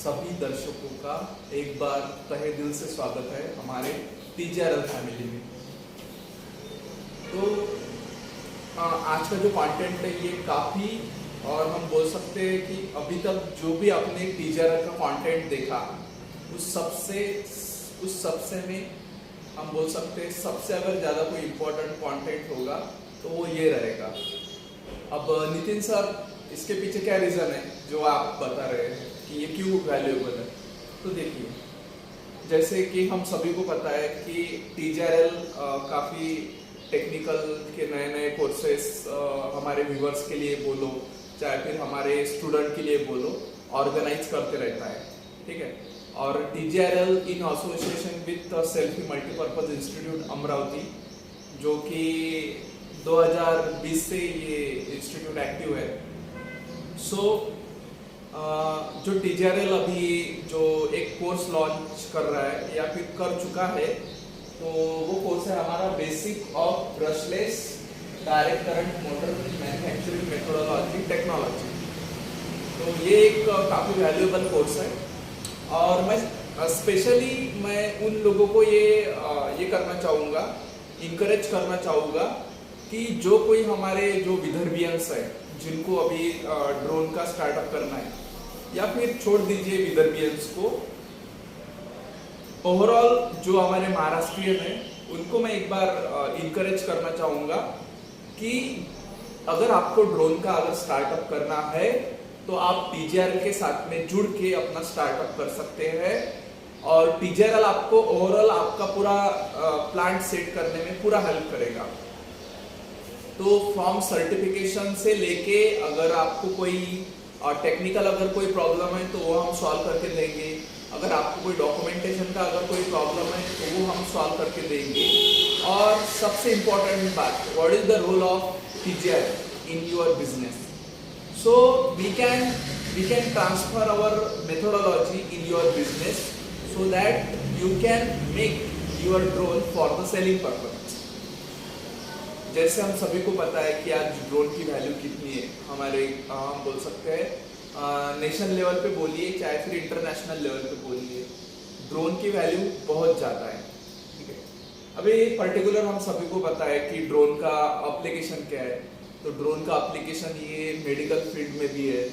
सभी दर्शकों का एक बार तहे दिल से स्वागत है हमारे टीजीआरएल फैमिली में। तो आज का जो कंटेंट है ये काफ़ी, और हम बोल सकते हैं कि अभी तक जो भी आपने टीजीआरएल का कंटेंट देखा उस सबसे में हम बोल सकते हैं सबसे अगर ज़्यादा कोई इम्पोर्टेंट कंटेंट होगा तो वो ये रहेगा। अब नितिन सर, इसके पीछे क्या रीज़न है जो आप बता रहे हैं कि ये क्यों वैल्यूएबल है? तो देखिए, जैसे कि हम सभी को पता है कि टीजीआरएल काफ़ी टेक्निकल के नए नए कोर्सेस हमारे व्यूवर्स के लिए बोलो, चाहे फिर हमारे स्टूडेंट के लिए बोलो, ऑर्गेनाइज करते रहता है, ठीक है। और TGRL in association with selfie multipurpose institute Amravati, जो कि 2020 से ये इंस्टीट्यूट एक्टिव है। सो जो टीजीआरएल अभी जो एक कोर्स लॉन्च कर रहा है या फिर कर चुका है, तो वो कोर्स है हमारा basic of brushless direct current motor manufacturing methodology technology. तो ये एक काफ़ी वैल्यूएबल कोर्स है, और मैं स्पेशली उन लोगों को ये करना चाहूँगा, इनकरेज करना चाहूँगा कि जो कोई हमारे जो विदर्भियंस है जिनको अभी ड्रोन का स्टार्टअप करना है, या फिर छोड़ दीजिए विदर्भियंस को, ओवरऑल जो हमारे महाराष्ट्रियन हैं उनको मैं एक बार इनकरेज करना चाहूँगा कि अगर आपको ड्रोन का अगर स्टार्टअप करना है तो आप टीजीआरएल के साथ में जुड़ के अपना स्टार्टअप कर सकते हैं, और टीजीआरएल आपको ओवरऑल आपका पूरा प्लांट सेट करने में पूरा हेल्प करेगा। तो फ्रॉम सर्टिफिकेशन से लेके अगर आपको कोई टेक्निकल अगर कोई प्रॉब्लम है तो वो हम सॉल्व करके देंगे, अगर आपको कोई डॉक्यूमेंटेशन का अगर कोई प्रॉब्लम है तो वो हम सॉल्व करके देंगे। और सबसे इम्पोर्टेंट बात, what is the role of TGRL in your business? So we can transfer our methodology in your business so that you can make your drone for the selling purpose. जैसे हम सभी को पता है कि आज ड्रोन की वैल्यू कितनी है हमारे, हम बोल सकते हैं नेशनल लेवल पे बोलिए चाहे फिर इंटरनेशनल लेवल पे बोलिए, ड्रोन की वैल्यू बहुत ज़्यादा है, ठीक है। अभी पर्टिकुलर हम सभी को पता है कि ड्रोन का एप्लीकेशन क्या है। तो ड्रोन का एप्लीकेशन ये मेडिकल फील्ड में भी है,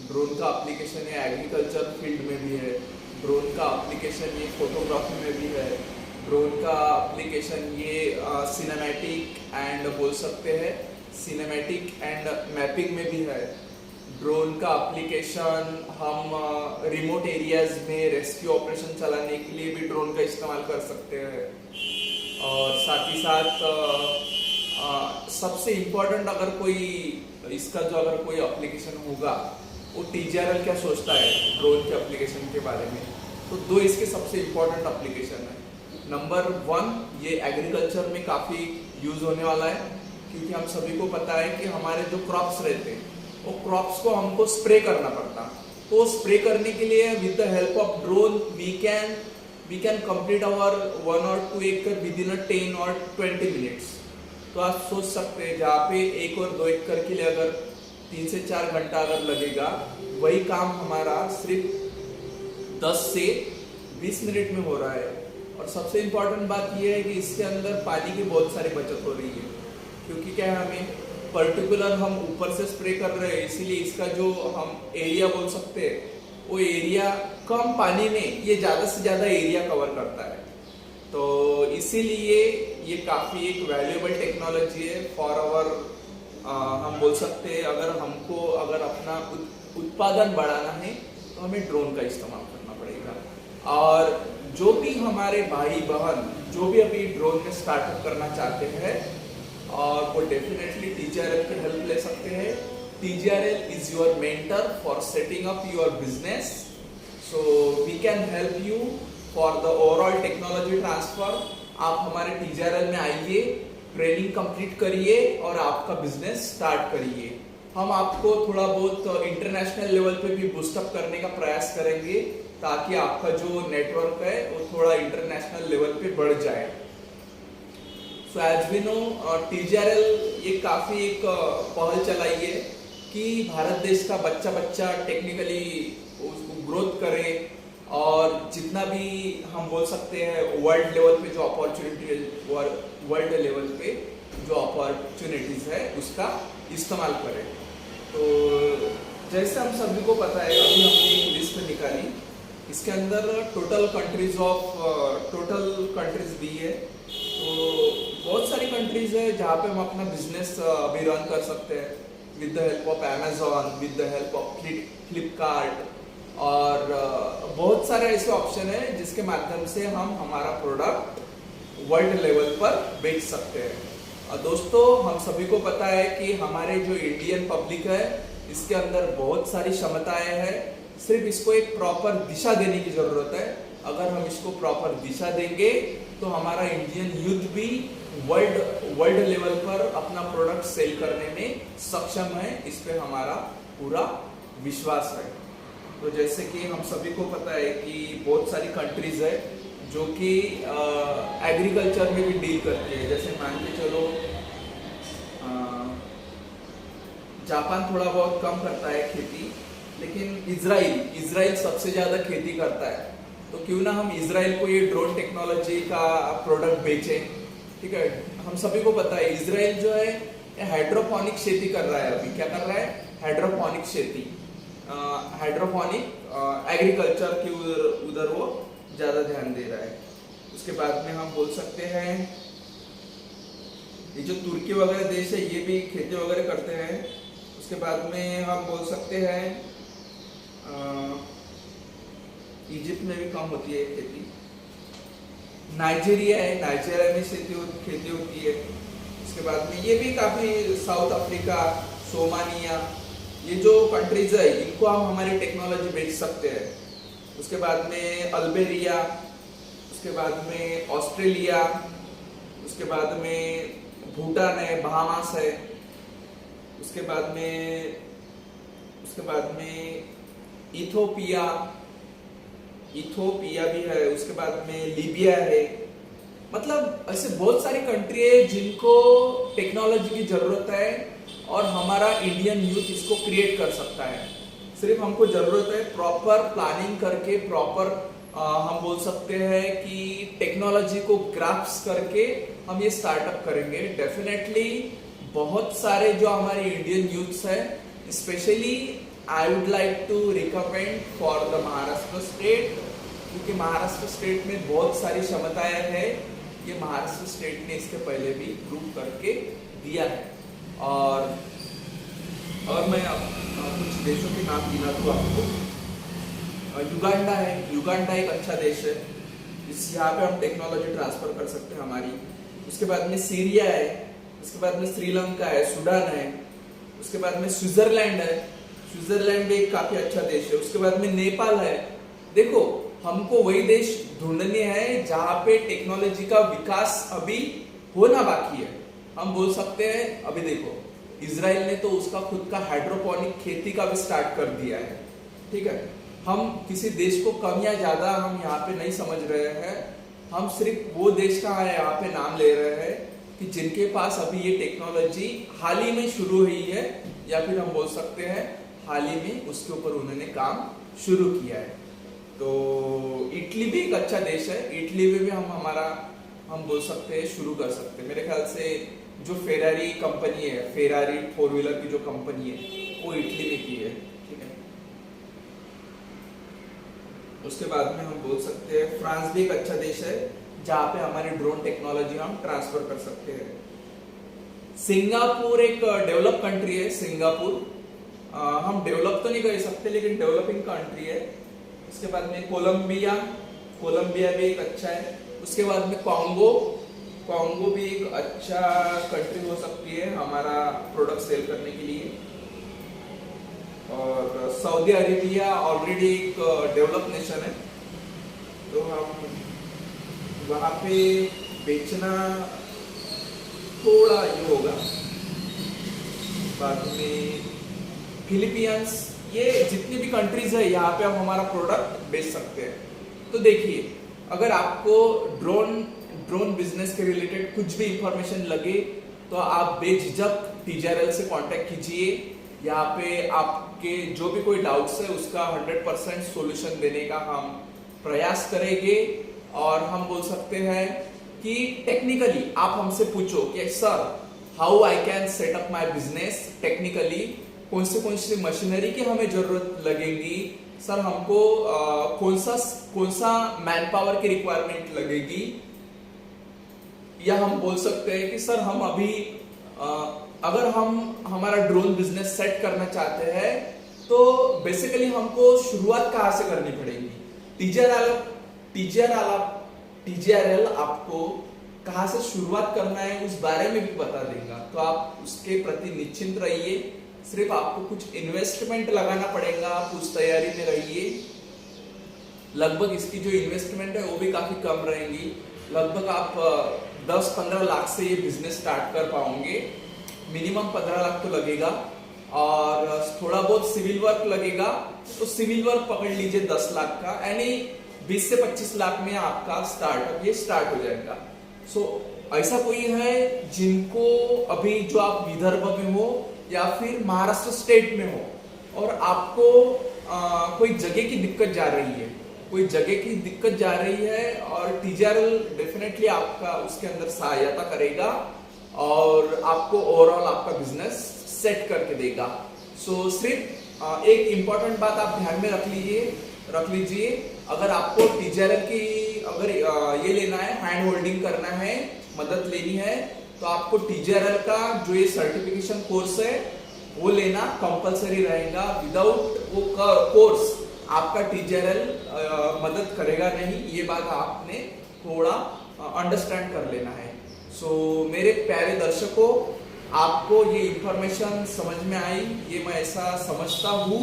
ड्रोन का एप्लीकेशन ये एग्रीकल्चर फील्ड में भी है, ड्रोन का एप्लीकेशन ये फोटोग्राफी में भी है, ड्रोन का एप्लीकेशन ये सिनेमैटिक एंड बोल सकते हैं सिनेमैटिक एंड मैपिंग में भी है। ड्रोन का एप्लीकेशन हम रिमोट एरियाज में रेस्क्यू ऑपरेशन चलाने के लिए भी ड्रोन का इस्तेमाल कर सकते हैं। और साथ ही साथ सबसे इम्पोर्टेंट अगर कोई इसका जो अगर कोई एप्लीकेशन होगा, वो टीजीआरएल क्या सोचता है ड्रोन के एप्लीकेशन के बारे में, तो दो इसके सबसे इम्पोर्टेंट एप्लीकेशन है। नंबर 1, ये एग्रीकल्चर में काफ़ी यूज़ होने वाला है, क्योंकि हम सभी को पता है कि हमारे जो क्रॉप्स रहते हैं वो क्रॉप्स को हमको स्प्रे करना पड़ता। तो स्प्रे करने के लिए with the help of drone we can complete our 1 or 2 एकड़ विद इन 10 or 20 मिनट्स। तो आप सोच सकते हैं जहाँ पे 1 और 2 एकड़ के लिए अगर 3 से 4 घंटा अगर लगेगा, वही काम हमारा सिर्फ 10 से 20 मिनट में हो रहा है। और सबसे इम्पोर्टेंट बात यह है कि इसके अंदर पानी की बहुत सारी बचत हो रही है, क्योंकि क्या है, हमें पर्टिकुलर हम ऊपर से स्प्रे कर रहे हैं, इसीलिए इसका जो हम एरिया बोल सकते हैं वो एरिया कम पानी में ये ज़्यादा से ज़्यादा एरिया कवर करता है। तो इसीलिए ये काफ़ी एक वैल्यूएबल टेक्नोलॉजी है फॉर आवर, हम बोल सकते हैं अगर अपना उत्पादन बढ़ाना है तो हमें ड्रोन का इस्तेमाल करना पड़ेगा। और जो भी हमारे भाई बहन जो भी अभी ड्रोन में स्टार्टअप करना चाहते हैं, और वो डेफिनेटली टीजीआरएल की हेल्प ले सकते हैं। TGRL is your mentor for setting up your business, so we can help you for the overall technology transfer. आप हमारे टीजीआरएल में आइए, ट्रेनिंग कंप्लीट करिए और आपका बिजनेस स्टार्ट करिए। हम आपको थोड़ा बहुत इंटरनेशनल लेवल पे भी बूस्टअप करने का प्रयास करेंगे, ताकि आपका जो नेटवर्क है वो थोड़ा इंटरनेशनल लेवल पे बढ़ जाए। सो एज वी नो, टीजीआरएल ये काफ़ी एक पहल चलाई है कि भारत देश का बच्चा टेक्निकली उसको ग्रोथ करें, और जितना भी हम बोल सकते हैं वर्ल्ड लेवल पे जो अपॉर्चुनिटी, वर्ल्ड लेवल पे जो अपॉर्चुनिटीज है उसका इस्तेमाल करें। तो जैसे हम सभी को पता है, अभी हमने एक लिस्ट निकाली, इसके अंदर टोटल कंट्रीज दी है। तो बहुत सारी कंट्रीज है जहाँ पे हम अपना बिजनेस अभी रन कर सकते हैं with the help of Amazon, with the help of Flipkart, और बहुत सारे ऐसे ऑप्शन है जिसके माध्यम से हम हमारा प्रोडक्ट वर्ल्ड लेवल पर बेच सकते हैं। दोस्तों, हम सभी को पता है कि हमारे जो इंडियन पब्लिक है इसके अंदर बहुत सारी क्षमताएं हैं, सिर्फ इसको एक प्रॉपर दिशा देने की जरूरत है। अगर हम इसको प्रॉपर दिशा देंगे तो हमारा इंडियन यूथ भी वर्ल्ड लेवल पर अपना प्रोडक्ट सेल करने में सक्षम है, इस पे हमारा पूरा विश्वास है। तो जैसे कि हम सभी को पता है कि बहुत सारी कंट्रीज है जो कि एग्रीकल्चर में भी डील करती है। जैसे मान के चलो जापान थोड़ा बहुत कम करता है खेती, लेकिन इजराइल सबसे ज्यादा खेती करता है। तो क्यों ना हम इजराइल को ये ड्रोन टेक्नोलॉजी का प्रोडक्ट बेचें। ठीक है, हम सभी को पता है इजराइल जो है हाइड्रोपोनिक खेती कर रहा है। अभी क्या कर रहा है? हाइड्रोपोनिक खेती, हाइड्रोपोनिक एग्रीकल्चर की उधर वो ज्यादा ध्यान दे रहा है। उसके बाद में हम बोल सकते हैं ये जो तुर्की वगैरह देश है ये भी खेती वगैरह करते हैं। उसके बाद में हम बोल सकते हैं इजिप्ट में भी कम होती है खेती। नाइजीरिया है, नाइजीरिया में खेती होती है। उसके बाद में ये भी काफी, साउथ अफ्रीका, सोमालिया, ये जो कंट्रीज है इनको हम हमारी टेक्नोलॉजी बेच सकते हैं। उसके बाद में अल्बेरिया, उसके बाद में ऑस्ट्रेलिया, उसके बाद में भूटान है, बहामास है, उसके बाद में इथोपिया भी है, उसके बाद में लीबिया है। मतलब ऐसे बहुत सारी कंट्री है जिनको टेक्नोलॉजी की जरूरत है और हमारा इंडियन यूथ इसको क्रिएट कर सकता है। सिर्फ हमको जरूरत है प्रॉपर प्लानिंग करके, प्रॉपर हम बोल सकते हैं कि टेक्नोलॉजी को ग्रास्प करके हम ये स्टार्टअप करेंगे। डेफिनेटली बहुत सारे जो हमारे इंडियन यूथ्स है, specially I would like to recommend for the Maharashtra state, क्योंकि महाराष्ट्र स्टेट में बहुत सारी क्षमताएं हैं। ये महाराष्ट्र स्टेट ने इसके पहले भी प्रूव करके दिया है। और मैं कुछ देशों के नाम गिना दूं आपको। युगांडा है, युगांडा एक अच्छा देश है, यहाँ पे हम टेक्नोलॉजी ट्रांसफर कर सकते हैं हमारी। उसके बाद में सीरिया है, उसके बाद में श्रीलंका है, सूडान है, उसके बाद में स्विट्जरलैंड है, स्विट्जरलैंड भी एक काफी अच्छा देश है। उसके बाद में नेपाल है। देखो, हमको वही देश ढूंढने हैं जहाँ पे टेक्नोलॉजी का विकास अभी होना बाकी है। हम बोल सकते हैं, अभी देखो इजराइल ने तो उसका खुद का हाइड्रोपोनिक खेती का भी स्टार्ट कर दिया है। ठीक है, हम किसी देश को कम या ज्यादा हम यहाँ पे नहीं समझ रहे हैं, हम सिर्फ वो देश का यहाँ पे नाम ले रहे हैं कि जिनके पास अभी ये टेक्नोलॉजी हाल ही में शुरू हुई है, या फिर हम बोल सकते हैं हाल ही में उसके ऊपर उन्होंने काम शुरू किया है। तो इटली भी एक अच्छा देश है, इटली में भी हम बोल सकते हैं शुरू कर सकते हैं। मेरे ख्याल से जो फेरारी कंपनी है, फेरारी 4 व्हीलर की जो कंपनी है वो इटली में की है। ठीक है, उसके बाद में हम बोल सकते हैं फ्रांस भी एक अच्छा देश है जहाँ पे हमारी ड्रोन टेक्नोलॉजी हम ट्रांसफर कर सकते हैं। सिंगापुर एक डेवलप कंट्री है, सिंगापुर हम डेवलप तो नहीं कर सकते लेकिन डेवलपिंग कंट्री है। उसके बाद में कोलंबिया भी एक अच्छा है। उसके बाद में कॉन्गो भी एक अच्छा कंट्री हो सकती है हमारा प्रोडक्ट सेल करने के लिए। और सऊदी अरेबिया ऑलरेडी एक डेवलप नेशन है, तो हम वहाँ पे बेचना थोड़ा ये होगा। बाद में फिलीपींस, ये जितनी भी कंट्रीज है यहाँ पे हम हमारा प्रोडक्ट बेच सकते हैं। तो देखिए, अगर आपको ड्रोन बिजनेस के रिलेटेड कुछ भी इंफॉर्मेशन लगे तो आप बेझिझक TJRL से कांटेक्ट कीजिए। यहाँ पे आपके जो भी कोई डाउट्स है उसका 100% सॉल्यूशन देने का हम प्रयास करेंगे। और हम बोल सकते हैं कि टेक्निकली आप हमसे पूछो कि sir how I can set up my business technically, कौन सी मशीनरी की हमें जरूरत लगेगी, सर हमको कौन सा मैन पावर की रिक्वायरमेंट लगेगी, या हम बोल सकते हैं कि सर हम अभी अगर हम हमारा ड्रोन बिजनेस सेट करना चाहते हैं तो बेसिकली हमको शुरुआत कहाँ से करनी पड़ेगी। टीजीआरएल आपको कहाँ से शुरुआत करना है उस बारे में भी बता देगा, तो आप उसके प्रति निश्चिंत रहिए। सिर्फ आपको कुछ इन्वेस्टमेंट लगाना पड़ेगा, आप उस तैयारी में रहिए। लगभग इसकी जो इन्वेस्टमेंट है वो भी काफी कम रहेंगी, लगभग आप 10-15 लाख से ये बिजनेस स्टार्ट कर पाओगे। मिनिमम 15 लाख तो लगेगा, और थोड़ा बहुत सिविल वर्क लगेगा, तो सिविल वर्क पकड़ लीजिए 10 लाख का, यानी 20 से 25 लाख में आपका स्टार्टअप ये स्टार्ट हो जाएगा। सो ऐसा कोई है जिनको अभी जो आप विदर्भ में हो या फिर महाराष्ट्र स्टेट में हो और आपको कोई जगह की दिक्कत जा रही है, और टीजीआरएल डेफिनेटली आपका उसके अंदर सहायता करेगा और आपको ओवरऑल आपका बिजनेस सेट करके देगा। सो सिर्फ एक इम्पॉर्टेंट बात आप ध्यान में रख लीजिए, अगर आपको टीजीआरएल की अगर ये लेना है, हैंड होल्डिंग करना है, मदद लेनी है, तो आपको टीजीआरएल का जो ये सर्टिफिकेशन कोर्स है वो लेना कंपलसरी रहेगा। विदाउट वो कोर्स आपका टीजीआरएल मदद करेगा नहीं, ये बात आपने थोड़ा अंडरस्टैंड कर लेना है। सो मेरे प्यारे दर्शकों, आपको ये इंफॉर्मेशन समझ में आई, ये मैं ऐसा समझता हूँ,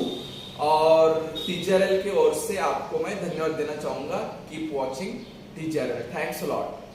और टीजीआरएल की ओर से आपको मैं धन्यवाद देना चाहूंगा। Keep watching TGRL, thanks a lot.